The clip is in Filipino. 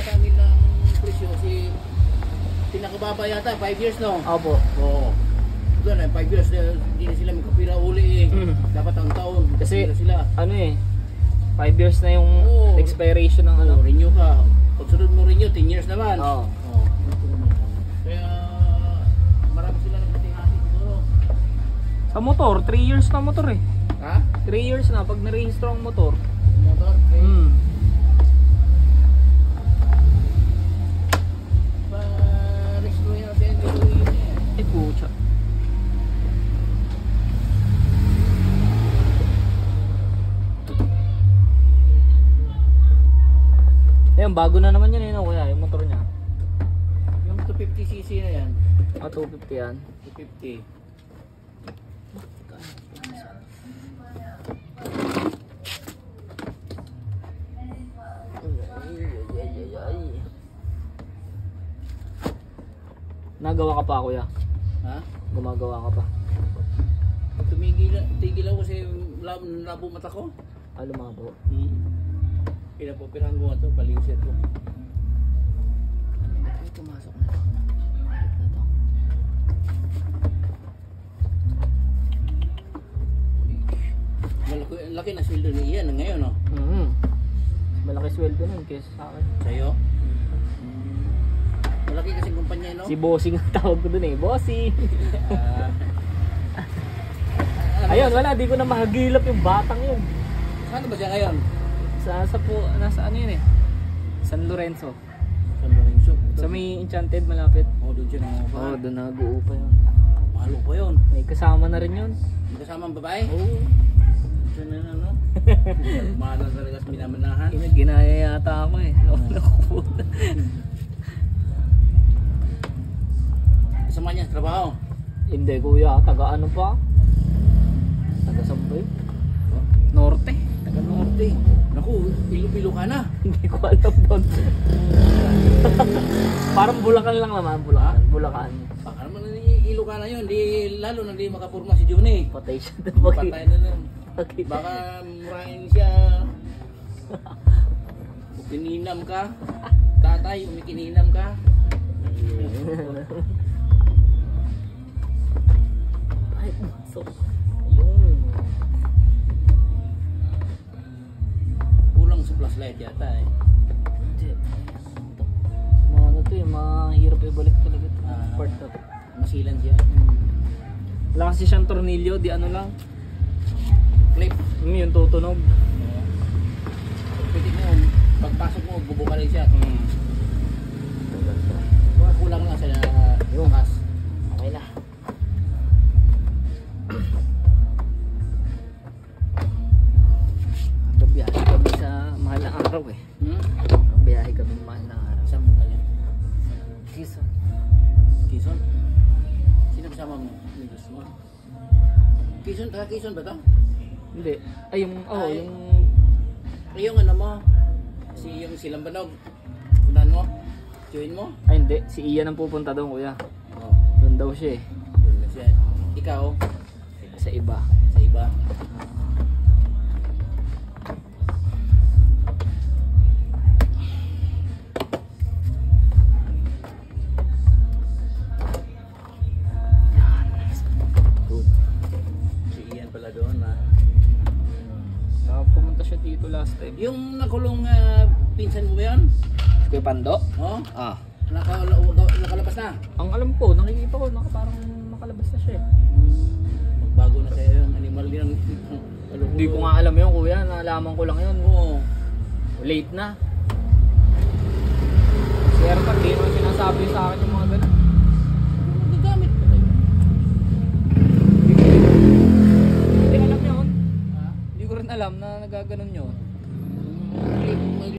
yata nilang presyo si pinakababa yata 5 years no? Opo. Oo. Doon eh 5 years hindi na sila magkapira uli eh. Dapat ang taon Kasi sila. ano eh 5 years na yung expiration ng ano. Renew ka. Pag sunod mo renew 10 years naman. Oo. Kaya marami sila nagpati-hati siguro. Sa motor, 3 years na motor eh. Ha? 3 years na pag narehistro ang motor. Motor? Okay. Pa-restro yun natin dito yun eh. Eh pucha. Ayun, bago na naman yun eh, no? Kaya yung motor niya. Yung 250cc na yan. 250 yan. 250. Nagawa ka pa kuya? Ha? Gumagawa ka pa? Tigil ako kasi labo mata ko. Lumabo. Pinapopirahan ko nga ito, paliusit ko. Ay, pumasok na ito. Laki na sweldo ni Ian ngayon, no? Malaki sweldo nun kaysa sa akin. Sa'yo? Malaki kasing kumpanya, no? Si Bossing ang tawag ko dun eh. Bossing! Ayun, wala. Di ko na mahagilap yung batang yun. Saan ba siya ngayon? Nasa ano yun eh? San Lorenzo. San Lorenzo? Sa may Enchanted malapit. Doon siya nangupa. Doon nag-uupa yun. Mahalo pa yun. May kasama na rin yun. May kasama ang babae? Oo. Diyan na ano? Mahalo talaga sa minamanahan. Ginaya yata ako eh. Kasama niya sa trabaho? Hindi kuya, taga ano pa? Taga Sambay? Norte. Taga Norte. Naku, pilo-pilo ka na. Hindi ko alam doon. Parang Bulacan lang naman, Bulacan. Baka naman Ilocana na yun, lalo na di makapurma si Juni. Patay siya. Patay na nun. Baka murahin siya. Kininam ka. Tatay, umikininam ka. Ay, so, yung kulang sa flashlight yata eh. hindi. Ano to eh, mahirap ibalik talaga ito. Part na to. Masilan siya. Wala kasi siyang tornilyo, di ano lang. Clip. Yung tutunog. Pwede mo, pagpasok mo, bubuka rin siya. Kulang lang sa bukas. Okay na. Biyahe kami sa mahal na araw eh. Biyahe kami mahal na araw. Saan mo kanya? Quezon. Quezon? Sino kasama mo? Milos mo? Quezon? Taga Quezon ba ito? Hindi. Ay yung, yung ano mo? Yung silang banog? Unan mo? Join mo? ay hindi. Si Ian ang pupunta doon kuya. Doon daw siya eh. Doon na siya. Ikaw? Sa iba. Sa iba? Pumunta siya dito last time. Yung nakulong pinsan mo ba yun? Kuya Pando? Oo. Nakalabas na? Ang alam ko, nakikita ko, parang nakalabas na siya eh. Magbago na sa'yo yung animal yan. Hindi ko nga alam yun kuya, nalaman ko lang yun. Oo. Late na. Si Erkan, di naman sinasabi sa akin yung mga ganun. Gagamit pa tayo. Hindi alam yun. Hindi ko rin alam na nagaganon yun.